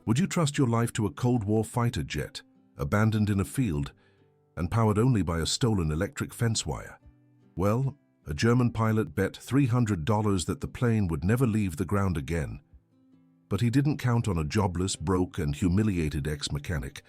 Would you trust your life to a Cold War fighter jet, abandoned in a field, and powered only by a stolen electric fence wire? Well, a German pilot bet $300 that the plane would never leave the ground again. But he didn't count on a jobless, broke, and humiliated ex-mechanic,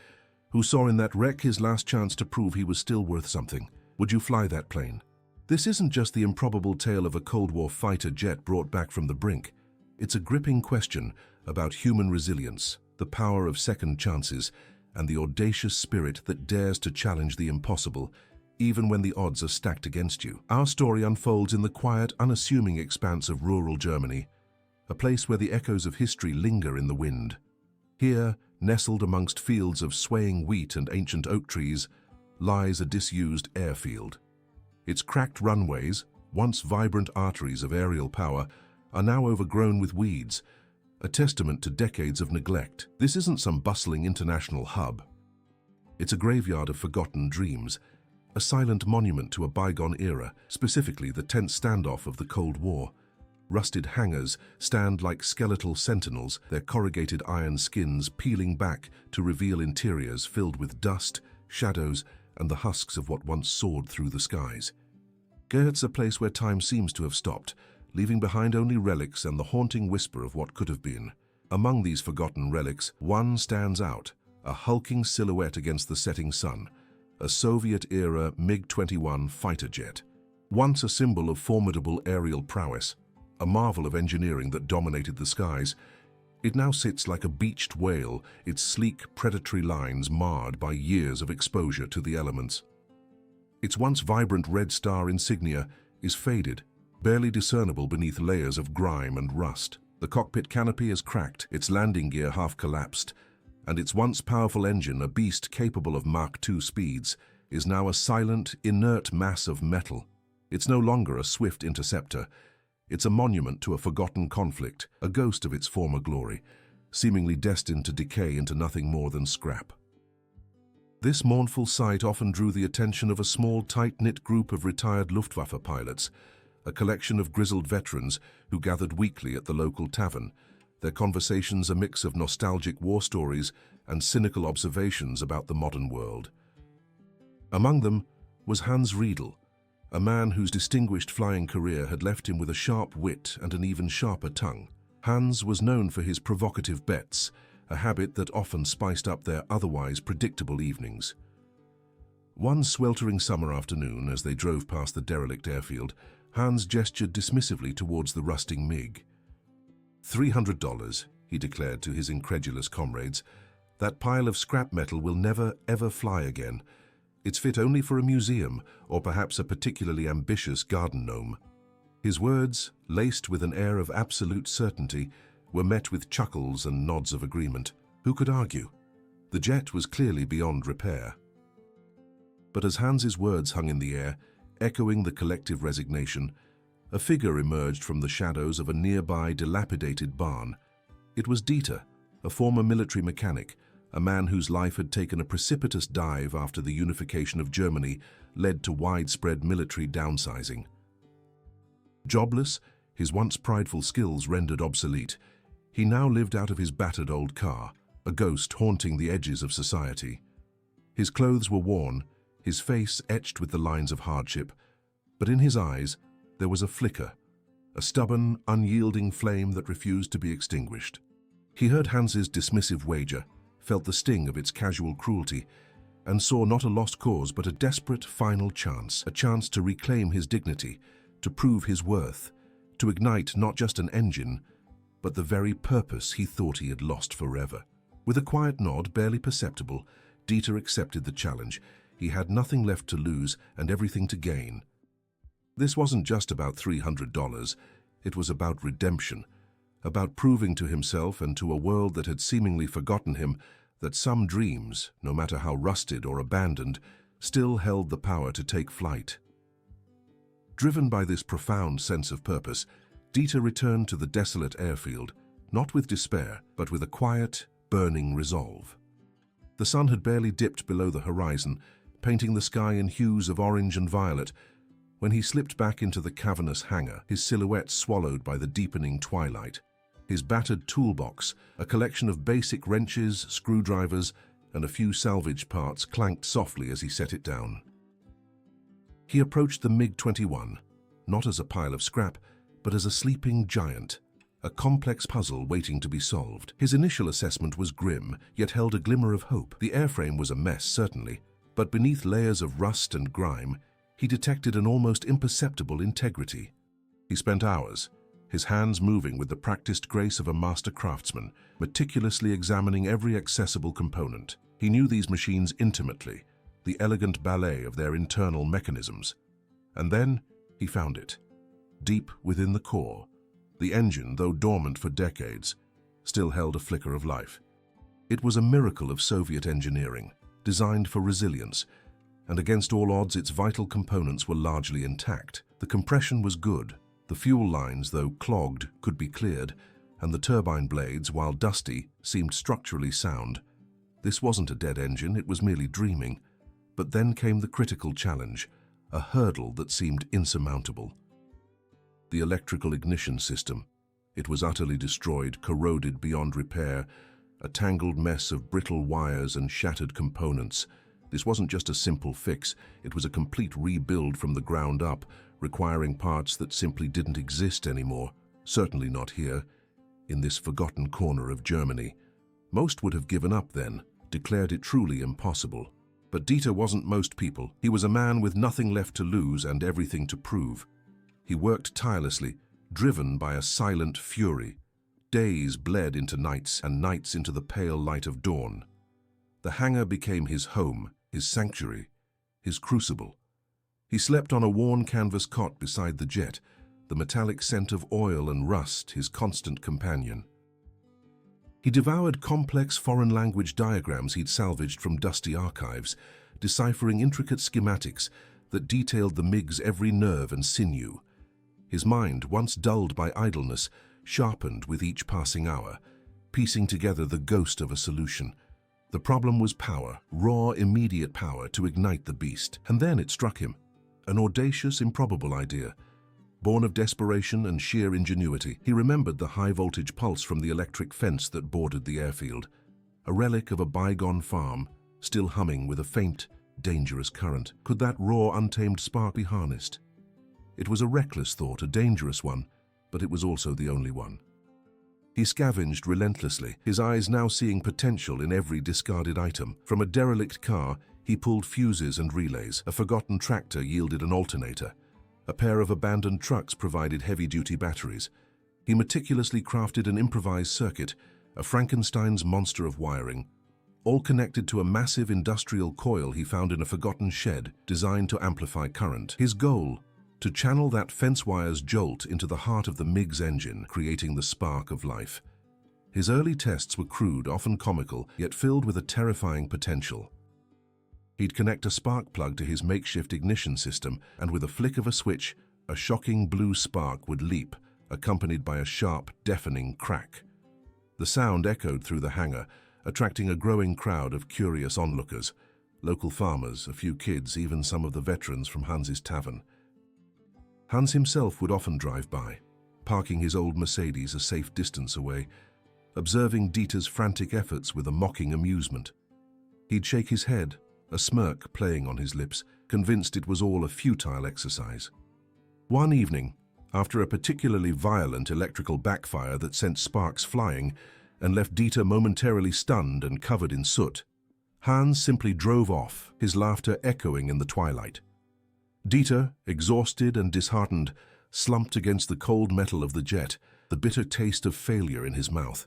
who saw in that wreck his last chance to prove he was still worth something. Would you fly that plane? This isn't just the improbable tale of a Cold War fighter jet brought back from the brink. It's a gripping question about human resilience, the power of second chances, and the audacious spirit that dares to challenge the impossible, even when the odds are stacked against you. Our story unfolds in the quiet, unassuming expanse of rural Germany, a place where the echoes of history linger in the wind. Here, nestled amongst fields of swaying wheat and ancient oak trees, lies a disused airfield. Its cracked runways, once vibrant arteries of aerial power, are now overgrown with weeds, a testament to decades of neglect. This isn't some bustling international hub. It's a graveyard of forgotten dreams, a silent monument to a bygone era, specifically the tense standoff of the Cold War. Rusted hangars stand like skeletal sentinels, their corrugated iron skins peeling back to reveal interiors filled with dust, shadows, and the husks of what once soared through the skies. It's a place where time seems to have stopped, leaving behind only relics and the haunting whisper of what could have been. Among these forgotten relics, one stands out, a hulking silhouette against the setting sun, a Soviet-era MiG-21 fighter jet. Once a symbol of formidable aerial prowess, a marvel of engineering that dominated the skies, it now sits like a beached whale, its sleek, predatory lines marred by years of exposure to the elements. Its once vibrant red star insignia is faded, barely discernible beneath layers of grime and rust. The cockpit canopy is cracked, its landing gear half collapsed, and its once powerful engine, a beast capable of Mach 2 speeds, is now a silent, inert mass of metal. It's no longer a swift interceptor. It's a monument to a forgotten conflict, a ghost of its former glory, seemingly destined to decay into nothing more than scrap. This mournful sight often drew the attention of a small, tight-knit group of retired Luftwaffe pilots, a collection of grizzled veterans who gathered weekly at the local tavern, their conversations a mix of nostalgic war stories and cynical observations about the modern world. Among them was Hans Riedel, a man whose distinguished flying career had left him with a sharp wit and an even sharper tongue. Hans was known for his provocative bets, a habit that often spiced up their otherwise predictable evenings. One sweltering summer afternoon, as they drove past the derelict airfield, Hans gestured dismissively towards the rusting MiG. $300, he declared to his incredulous comrades. That pile of scrap metal will never, ever fly again. It's fit only for a museum, or perhaps a particularly ambitious garden gnome. His words, laced with an air of absolute certainty, were met with chuckles and nods of agreement. Who could argue? The jet was clearly beyond repair. But as Hans's words hung in the air, echoing the collective resignation, a figure emerged from the shadows of a nearby dilapidated barn. It was Dieter, a former military mechanic, a man whose life had taken a precipitous dive after the unification of Germany led to widespread military downsizing. Jobless, his once prideful skills rendered obsolete, he now lived out of his battered old car, a ghost haunting the edges of society. His clothes were worn, his face etched with the lines of hardship, but in his eyes there was a flicker, a stubborn, unyielding flame that refused to be extinguished. He heard Hans's dismissive wager, felt the sting of its casual cruelty, and saw not a lost cause but a desperate final chance, a chance to reclaim his dignity, to prove his worth, to ignite not just an engine, but the very purpose he thought he had lost forever. With a quiet nod, barely perceptible, Dieter accepted the challenge. He had nothing left to lose and everything to gain. This wasn't just about $300, it was about redemption, about proving to himself and to a world that had seemingly forgotten him that some dreams, no matter how rusted or abandoned, still held the power to take flight. Driven by this profound sense of purpose, Dieter returned to the desolate airfield, not with despair, but with a quiet, burning resolve. The sun had barely dipped below the horizon, painting the sky in hues of orange and violet, when he slipped back into the cavernous hangar, his silhouette swallowed by the deepening twilight. His battered toolbox, a collection of basic wrenches, screwdrivers, and a few salvage parts clanked softly as he set it down. He approached the MiG-21, not as a pile of scrap, but as a sleeping giant, a complex puzzle waiting to be solved. His initial assessment was grim, yet held a glimmer of hope. The airframe was a mess, certainly, but beneath layers of rust and grime, he detected an almost imperceptible integrity. He spent hours, his hands moving with the practiced grace of a master craftsman, meticulously examining every accessible component. He knew these machines intimately, the elegant ballet of their internal mechanisms. And then he found it. Deep within the core, the engine, though dormant for decades, still held a flicker of life. It was a miracle of Soviet engineering, designed for resilience, and against all odds its vital components were largely intact. The compression was good, the fuel lines, though clogged, could be cleared, and the turbine blades, while dusty, seemed structurally sound. This wasn't a dead engine, it was merely dreaming. But then came the critical challenge, a hurdle that seemed insurmountable. The electrical ignition system. It was utterly destroyed, corroded beyond repair, a tangled mess of brittle wires and shattered components. This wasn't just a simple fix, it was a complete rebuild from the ground up, requiring parts that simply didn't exist anymore, certainly not here, in this forgotten corner of Germany. Most would have given up then, declared it truly impossible. But Dieter wasn't most people. He was a man with nothing left to lose and everything to prove. He worked tirelessly, driven by a silent fury. Days bled into nights, and nights into the pale light of dawn. The hangar became his home, his sanctuary, his crucible. He slept on a worn canvas cot beside the jet, the metallic scent of oil and rust his constant companion. He devoured complex foreign language diagrams he'd salvaged from dusty archives, deciphering intricate schematics that detailed the MiG's every nerve and sinew. His mind, once dulled by idleness, sharpened with each passing hour, piecing together the ghost of a solution. The problem was power, raw, immediate power to ignite the beast. And then it struck him, an audacious, improbable idea. Born of desperation and sheer ingenuity, he remembered the high-voltage pulse from the electric fence that bordered the airfield, a relic of a bygone farm, still humming with a faint, dangerous current. Could that raw, untamed spark be harnessed? It was a reckless thought, a dangerous one, but it was also the only one. He scavenged relentlessly, his eyes now seeing potential in every discarded item. From a derelict car, he pulled fuses and relays. A forgotten tractor yielded an alternator. A pair of abandoned trucks provided heavy-duty batteries. He meticulously crafted an improvised circuit, a Frankenstein's monster of wiring, all connected to a massive industrial coil he found in a forgotten shed designed to amplify current. His goal, to channel that fence wire's jolt into the heart of the MiG's engine, creating the spark of life. His early tests were crude, often comical, yet filled with a terrifying potential. He'd connect a spark plug to his makeshift ignition system, and with a flick of a switch, a shocking blue spark would leap, accompanied by a sharp, deafening crack. The sound echoed through the hangar, attracting a growing crowd of curious onlookers, local farmers, a few kids, even some of the veterans from Hans's tavern. Hans himself would often drive by, parking his old Mercedes a safe distance away, observing Dieter's frantic efforts with a mocking amusement. He'd shake his head, a smirk playing on his lips, convinced it was all a futile exercise. One evening, after a particularly violent electrical backfire that sent sparks flying and left Dieter momentarily stunned and covered in soot, Hans simply drove off, his laughter echoing in the twilight. Dieter, exhausted and disheartened, slumped against the cold metal of the jet, the bitter taste of failure in his mouth.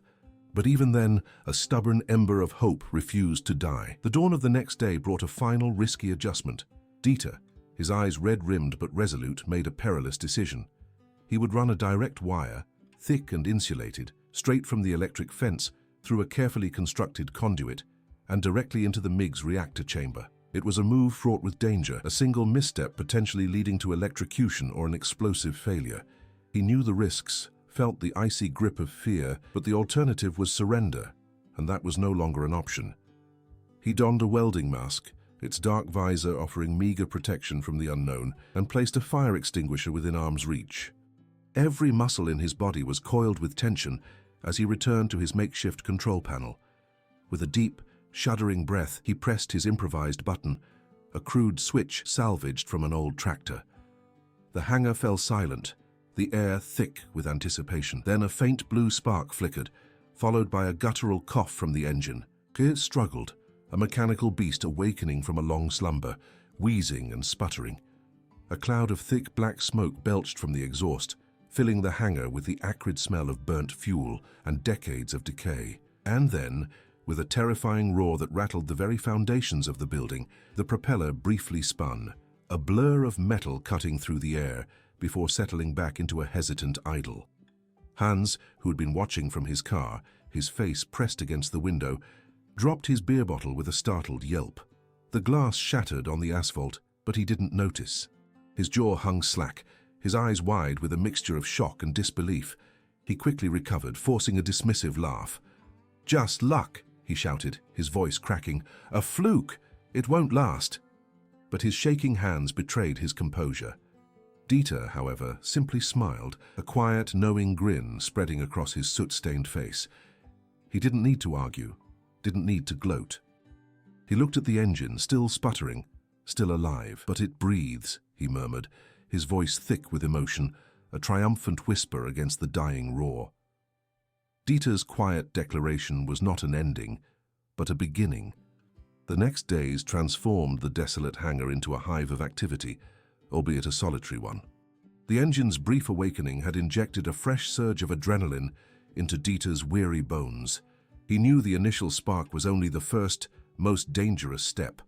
But even then, a stubborn ember of hope refused to die. The dawn of the next day brought a final risky adjustment. Dieter, his eyes red-rimmed but resolute, made a perilous decision. He would run a direct wire, thick and insulated, straight from the electric fence, through a carefully constructed conduit, and directly into the MiG's reactor chamber. It was a move fraught with danger, a single misstep potentially leading to electrocution or an explosive failure. He knew the risks, felt the icy grip of fear, but the alternative was surrender, and that was no longer an option. He donned a welding mask, its dark visor offering meager protection from the unknown, and placed a fire extinguisher within arm's reach. Every muscle in his body was coiled with tension, as he returned to his makeshift control panel. With a deep, shuddering breath, he pressed his improvised button, a crude switch salvaged from an old tractor. The hangar fell silent, the air thick with anticipation. Then a faint blue spark flickered, followed by a guttural cough from the engine. It struggled, a mechanical beast awakening from a long slumber, wheezing and sputtering. A cloud of thick black smoke belched from the exhaust, filling the hangar with the acrid smell of burnt fuel and decades of decay. And then, with a terrifying roar that rattled the very foundations of the building, the propeller briefly spun, a blur of metal cutting through the air before settling back into a hesitant idle. Hans, who had been watching from his car, his face pressed against the window, dropped his beer bottle with a startled yelp. The glass shattered on the asphalt, but he didn't notice. His jaw hung slack, his eyes wide with a mixture of shock and disbelief. He quickly recovered, forcing a dismissive laugh. "Just luck," he shouted, his voice cracking. "A fluke! It won't last." But his shaking hands betrayed his composure. Dieter, however, simply smiled, a quiet, knowing grin spreading across his soot-stained face. He didn't need to argue, didn't need to gloat. He looked at the engine, still sputtering, still alive. "But it breathes," he murmured, his voice thick with emotion, a triumphant whisper against the dying roar. Dieter's quiet declaration was not an ending, but a beginning. The next days transformed the desolate hangar into a hive of activity, albeit a solitary one. The engine's brief awakening had injected a fresh surge of adrenaline into Dieter's weary bones. He knew the initial spark was only the first, most dangerous step.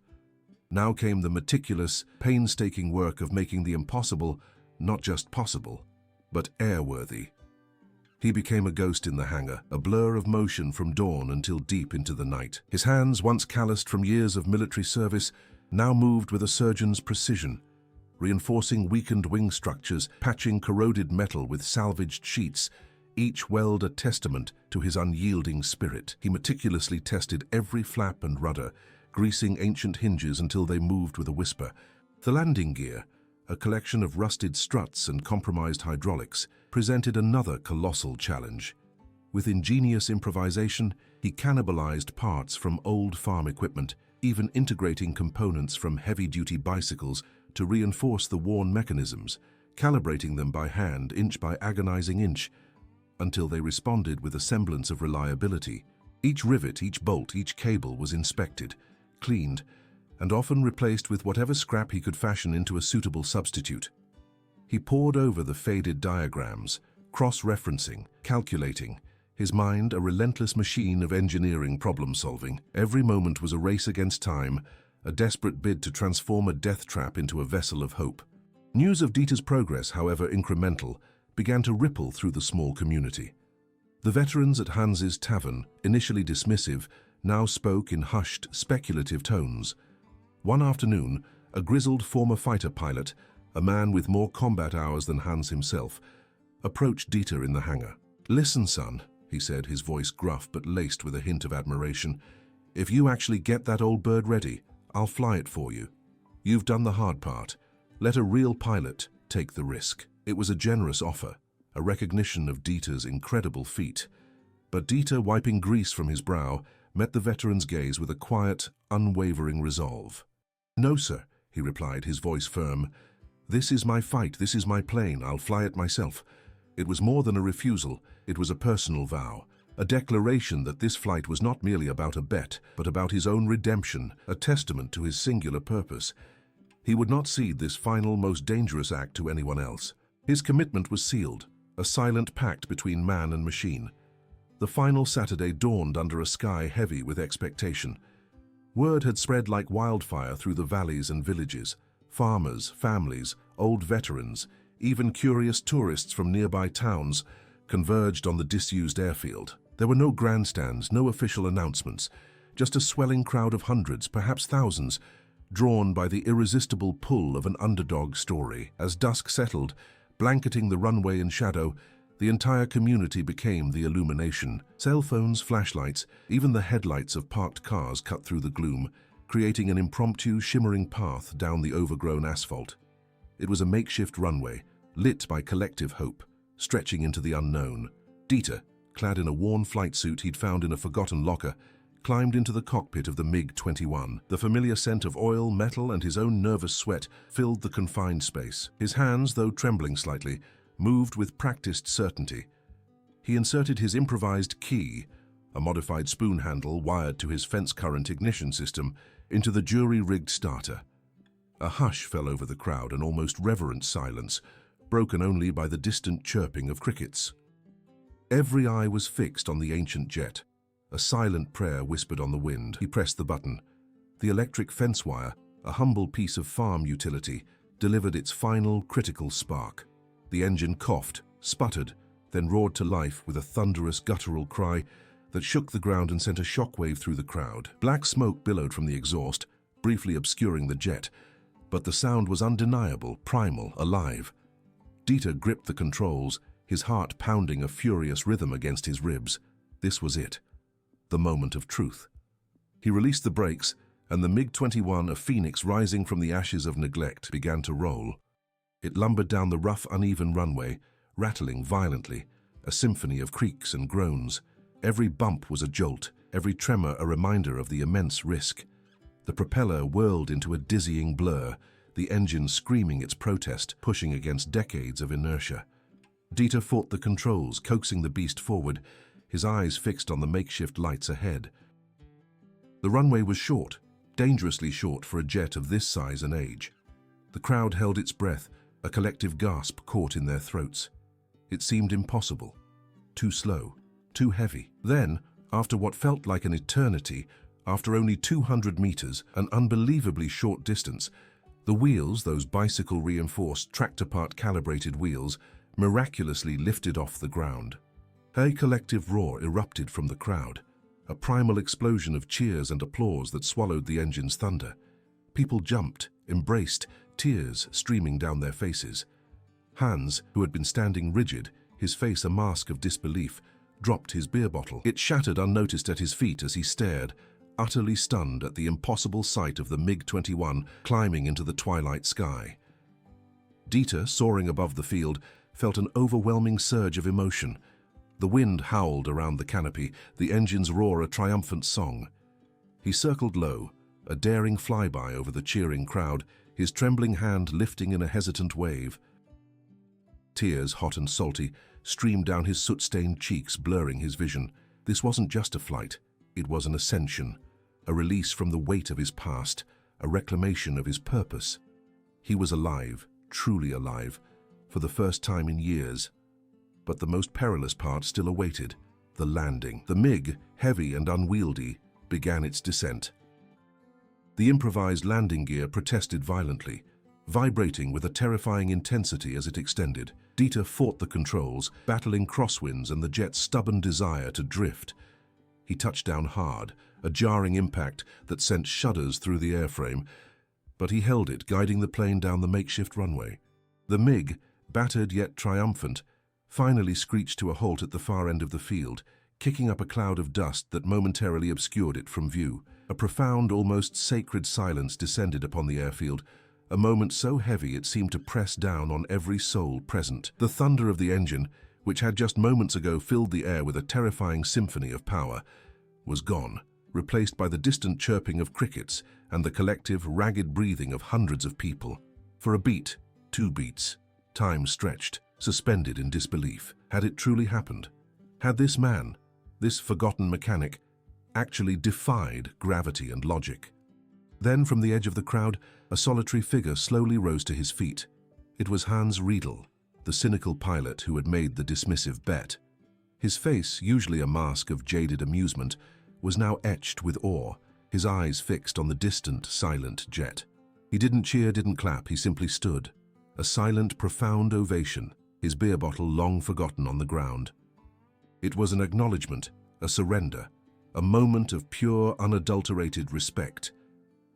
Now came the meticulous, painstaking work of making the impossible not just possible, but airworthy. He became a ghost in the hangar, a blur of motion from dawn until deep into the night. His hands, once calloused from years of military service, now moved with a surgeon's precision, reinforcing weakened wing structures, patching corroded metal with salvaged sheets, each weld a testament to his unyielding spirit. He meticulously tested every flap and rudder, greasing ancient hinges until they moved with a whisper. The landing gear, a collection of rusted struts and compromised hydraulics, presented another colossal challenge. With ingenious improvisation, he cannibalized parts from old farm equipment, even integrating components from heavy-duty bicycles to reinforce the worn mechanisms, calibrating them by hand, inch by agonizing inch, until they responded with a semblance of reliability. Each rivet, each bolt, each cable was inspected, cleaned, and often replaced with whatever scrap he could fashion into a suitable substitute. He pored over the faded diagrams, cross-referencing, calculating, his mind a relentless machine of engineering problem-solving. Every moment was a race against time, a desperate bid to transform a death trap into a vessel of hope. News of Dieter's progress, however incremental, began to ripple through the small community. The veterans at Hans's tavern, initially dismissive, now spoke in hushed, speculative tones. One afternoon, a grizzled former fighter pilot, a man with more combat hours than Hans himself, approached Dieter in the hangar. "Listen, son," he said, his voice gruff but laced with a hint of admiration. "If you actually get that old bird ready, I'll fly it for you. You've done the hard part. Let a real pilot take the risk." It was a generous offer, a recognition of Dieter's incredible feat. But Dieter, wiping grease from his brow, met the veteran's gaze with a quiet, unwavering resolve. "No, sir," he replied, his voice firm. "This is my fight, this is my plane, I'll fly it myself." It was more than a refusal, it was a personal vow, a declaration that this flight was not merely about a bet, but about his own redemption, a testament to his singular purpose. He would not cede this final, most dangerous act to anyone else. His commitment was sealed, a silent pact between man and machine. The final Saturday dawned under a sky heavy with expectation. Word had spread like wildfire through the valleys and villages. Farmers, families, old veterans, even curious tourists from nearby towns converged on the disused airfield. There were no grandstands, no official announcements, just a swelling crowd of hundreds, perhaps thousands, drawn by the irresistible pull of an underdog story. As dusk settled, blanketing the runway in shadow, the entire community became the illumination. Cell phones, flashlights, even the headlights of parked cars cut through the gloom, creating an impromptu, shimmering path down the overgrown asphalt. It was a makeshift runway, lit by collective hope, stretching into the unknown. Dieter, clad in a worn flight suit he'd found in a forgotten locker, climbed into the cockpit of the MiG-21. The familiar scent of oil, metal, and his own nervous sweat filled the confined space. His hands, though trembling slightly, moved with practiced certainty. He inserted his improvised key, a modified spoon handle wired to his fence current ignition system, into the jury-rigged starter. A hush fell over the crowd, an almost reverent silence, broken only by the distant chirping of crickets. Every eye was fixed on the ancient jet. A silent prayer whispered on the wind. He pressed the button. The electric fence wire, a humble piece of farm utility, delivered its final critical spark. The engine coughed, sputtered, then roared to life with a thunderous guttural cry that shook the ground and sent a shockwave through the crowd. Black smoke billowed from the exhaust, briefly obscuring the jet, but the sound was undeniable, primal, alive. Dieter gripped the controls, his heart pounding a furious rhythm against his ribs. This was it. The moment of truth. He released the brakes, and the MiG-21, a phoenix rising from the ashes of neglect, began to roll. It lumbered down the rough, uneven runway, rattling violently, a symphony of creaks and groans. Every bump was a jolt, every tremor a reminder of the immense risk. The propeller whirled into a dizzying blur, the engine screaming its protest, pushing against decades of inertia. Dieter fought the controls, coaxing the beast forward, his eyes fixed on the makeshift lights ahead. The runway was short, dangerously short for a jet of this size and age. The crowd held its breath, a collective gasp caught in their throats. It seemed impossible. Too slow, too heavy. Then, after what felt like an eternity, after only 200 meters, an unbelievably short distance, the wheels, those bicycle-reinforced, tractor-part calibrated wheels, miraculously lifted off the ground. A collective roar erupted from the crowd, a primal explosion of cheers and applause that swallowed the engine's thunder. People jumped, embraced, tears streaming down their faces. Hans, who had been standing rigid, his face a mask of disbelief, dropped his beer bottle. It shattered unnoticed at his feet as he stared, utterly stunned at the impossible sight of the MiG-21 climbing into the twilight sky. Dieter, soaring above the field, felt an overwhelming surge of emotion. The wind howled around the canopy, the engine's roar a triumphant song. He circled low, a daring flyby over the cheering crowd, his trembling hand lifting in a hesitant wave. Tears, hot and salty, streamed down his soot-stained cheeks, blurring his vision. This wasn't just a flight, it was an ascension, a release from the weight of his past, a reclamation of his purpose. He was alive, truly alive, for the first time in years. But the most perilous part still awaited, the landing. The MiG, heavy and unwieldy, began its descent. The improvised landing gear protested violently, vibrating with a terrifying intensity as it extended. Dieter fought the controls, battling crosswinds and the jet's stubborn desire to drift. He touched down hard, a jarring impact that sent shudders through the airframe, but he held it, guiding the plane down the makeshift runway. The MiG, battered yet triumphant, finally screeched to a halt at the far end of the field, kicking up a cloud of dust that momentarily obscured it from view. A profound, almost sacred silence descended upon the airfield, a moment so heavy it seemed to press down on every soul present. The thunder of the engine, which had just moments ago filled the air with a terrifying symphony of power, was gone, replaced by the distant chirping of crickets and the collective, ragged breathing of hundreds of people. For a beat, 2 beats, time stretched, suspended in disbelief. Had it truly happened? Had this man, this forgotten mechanic, actually defied gravity and logic? Then, from the edge of the crowd, a solitary figure slowly rose to his feet. It was Hans Riedel, the cynical pilot who had made the dismissive bet. His face, usually a mask of jaded amusement, was now etched with awe, his eyes fixed on the distant, silent jet. He didn't cheer, didn't clap, he simply stood. A silent, profound ovation, his beer bottle long forgotten on the ground. It was an acknowledgement, a surrender, a moment of pure, unadulterated respect.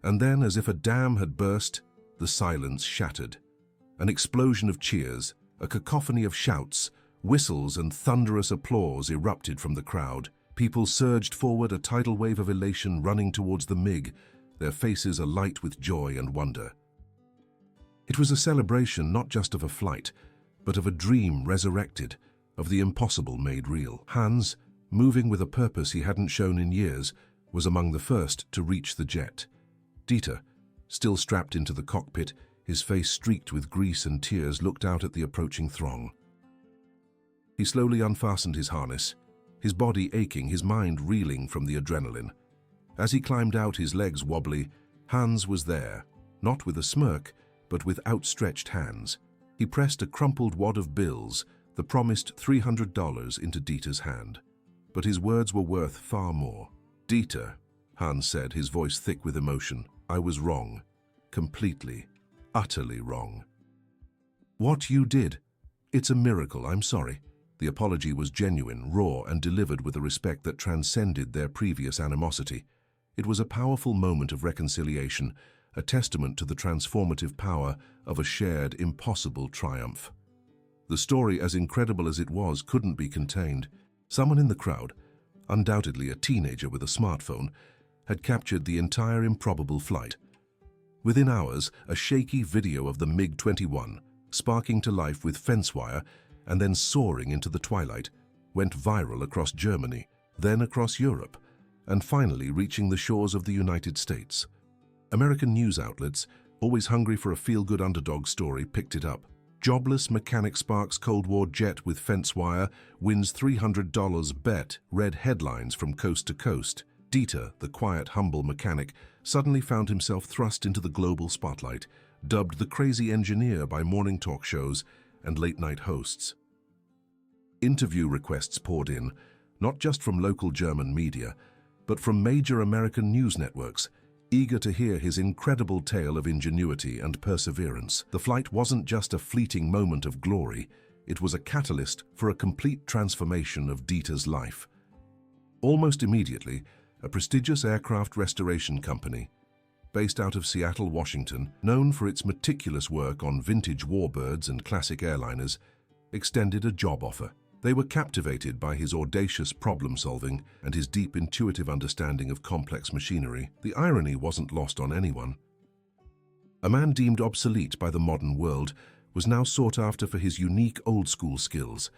And then, as if a dam had burst, the silence shattered. An explosion of cheers, a cacophony of shouts, whistles and thunderous applause erupted from the crowd. People surged forward, a tidal wave of elation running towards the MiG, their faces alight with joy and wonder. It was a celebration not just of a flight, but of a dream resurrected, of the impossible made real. Hans, moving with a purpose he hadn't shown in years, was among the first to reach the jet. Dieter, still strapped into the cockpit, his face streaked with grease and tears, looked out at the approaching throng. He slowly unfastened his harness, his body aching, his mind reeling from the adrenaline. As he climbed out, his legs wobbly, Hans was there, not with a smirk, but with outstretched hands. He pressed a crumpled wad of bills, the promised $300, into Dieter's hand. But his words were worth far more. "Dieter," Hans said, his voice thick with emotion, "I was wrong. Completely, utterly wrong. What you did, it's a miracle, I'm sorry." The apology was genuine, raw, and delivered with a respect that transcended their previous animosity. It was a powerful moment of reconciliation, a testament to the transformative power of a shared, impossible triumph. The story, as incredible as it was, couldn't be contained. Someone in the crowd, undoubtedly a teenager with a smartphone, had captured the entire improbable flight. Within hours, a shaky video of the MiG-21, sparking to life with fence wire and then soaring into the twilight, went viral across Germany, then across Europe, and finally reaching the shores of the United States. American news outlets, always hungry for a feel-good underdog story, picked it up. "Jobless mechanic sparks Cold War jet with fence wire, wins $300 bet," read headlines from coast to coast. Dieter, the quiet, humble mechanic, suddenly found himself thrust into the global spotlight, dubbed the crazy engineer by morning talk shows and late-night hosts. Interview requests poured in, not just from local German media, but from major American news networks, eager to hear his incredible tale of ingenuity and perseverance. The flight wasn't just a fleeting moment of glory, it was a catalyst for a complete transformation of Dieter's life. Almost immediately, a prestigious aircraft restoration company, based out of Seattle, Washington, known for its meticulous work on vintage warbirds and classic airliners, extended a job offer. They were captivated by his audacious problem-solving and his deep intuitive understanding of complex machinery. The irony wasn't lost on anyone. A man deemed obsolete by the modern world was now sought after for his unique old-school skills.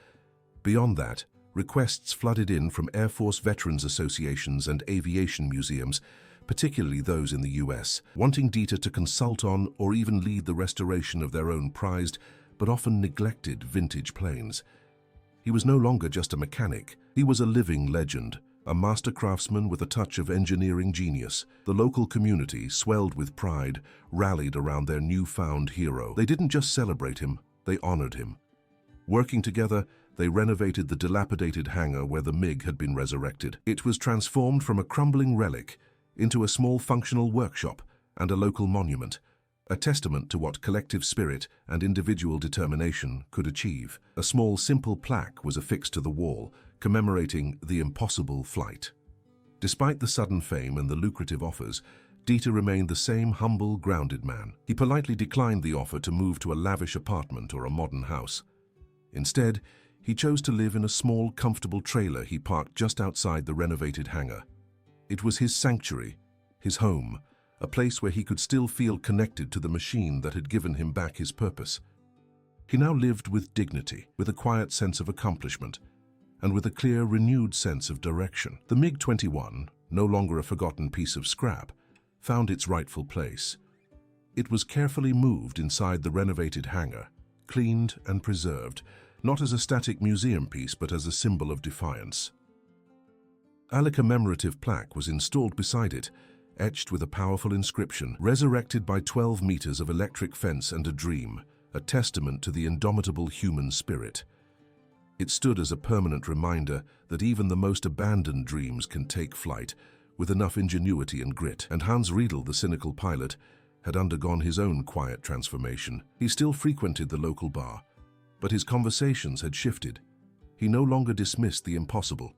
Beyond that, requests flooded in from Air Force Veterans Associations and aviation museums, particularly those in the US, wanting Dieter to consult on or even lead the restoration of their own prized but often neglected vintage planes. He was no longer just a mechanic, he was a living legend, a master craftsman with a touch of engineering genius. The local community, swelled with pride, rallied around their newfound hero. They didn't just celebrate him, they honored him. Working together, they renovated the dilapidated hangar where the MiG had been resurrected. It was transformed from a crumbling relic into a small functional workshop and a local monument, a testament to what collective spirit and individual determination could achieve. A small, simple plaque was affixed to the wall, commemorating the impossible flight. Despite the sudden fame and the lucrative offers, Dieter remained the same humble, grounded man. He politely declined the offer to move to a lavish apartment or a modern house. Instead, he chose to live in a small, comfortable trailer he parked just outside the renovated hangar. It was his sanctuary, his home, a place where he could still feel connected to the machine that had given him back his purpose. He now lived with dignity, with a quiet sense of accomplishment, and with a clear, renewed sense of direction. The MiG-21, no longer a forgotten piece of scrap, found its rightful place. It was carefully moved inside the renovated hangar, cleaned and preserved, not as a static museum piece but as a symbol of defiance. A commemorative plaque was installed beside it, etched with a powerful inscription, "Resurrected by 12 meters of electric fence and a dream, a testament to the indomitable human spirit." It stood as a permanent reminder that even the most abandoned dreams can take flight with enough ingenuity and grit. And Hans Riedel, the cynical pilot, had undergone his own quiet transformation. He still frequented the local bar, but his conversations had shifted. He no longer dismissed the impossible.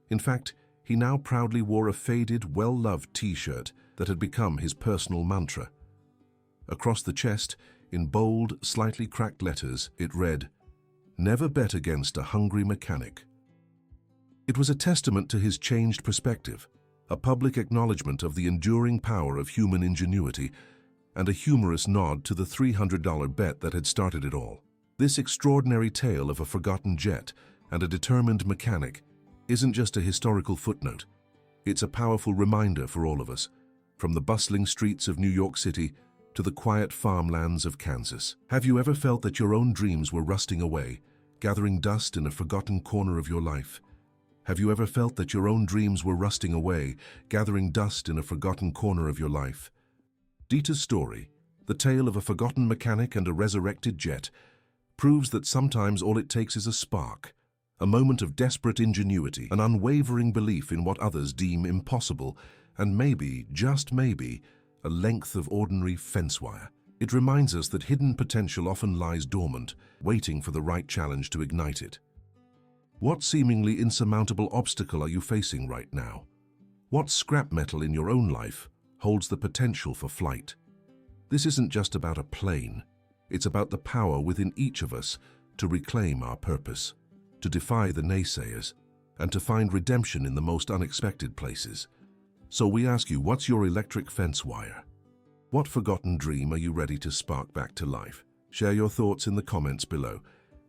In fact, he now proudly wore a faded, well-loved t-shirt that had become his personal mantra. Across the chest, in bold, slightly cracked letters, it read, "Never bet against a hungry mechanic." It was a testament to his changed perspective, a public acknowledgement of the enduring power of human ingenuity, and a humorous nod to the $300 bet that had started it all. This extraordinary tale of a forgotten jet and a determined mechanic isn't just a historical footnote. It's a powerful reminder for all of us, from the bustling streets of New York City to the quiet farmlands of Kansas. Have you ever felt that your own dreams were rusting away, gathering dust in a forgotten corner of your life? Have you ever felt that your own dreams were rusting away, gathering dust in a forgotten corner of your life? Dieter's story, the tale of a forgotten mechanic and a resurrected jet, proves that sometimes all it takes is a spark, a moment of desperate ingenuity, an unwavering belief in what others deem impossible, and maybe, just maybe, a length of ordinary fence wire. It reminds us that hidden potential often lies dormant, waiting for the right challenge to ignite it. What seemingly insurmountable obstacle are you facing right now? What scrap metal in your own life holds the potential for flight? This isn't just about a plane. It's about the power within each of us to reclaim our purpose, to defy the naysayers, and to find redemption in the most unexpected places. So we ask you, what's your electric fence wire? What forgotten dream are you ready to spark back to life? Share your thoughts in the comments below.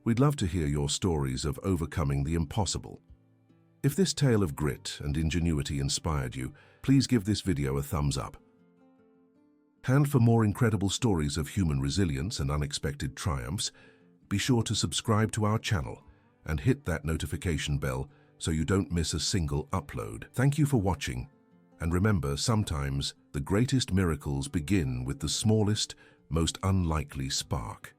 We'd love to hear your stories of overcoming the impossible. If this tale of grit and ingenuity inspired you, please give this video a thumbs up. And for more incredible stories of human resilience and unexpected triumphs, be sure to subscribe to our channel and hit that notification bell so you don't miss a single upload. Thank you for watching, and remember, sometimes the greatest miracles begin with the smallest, most unlikely spark.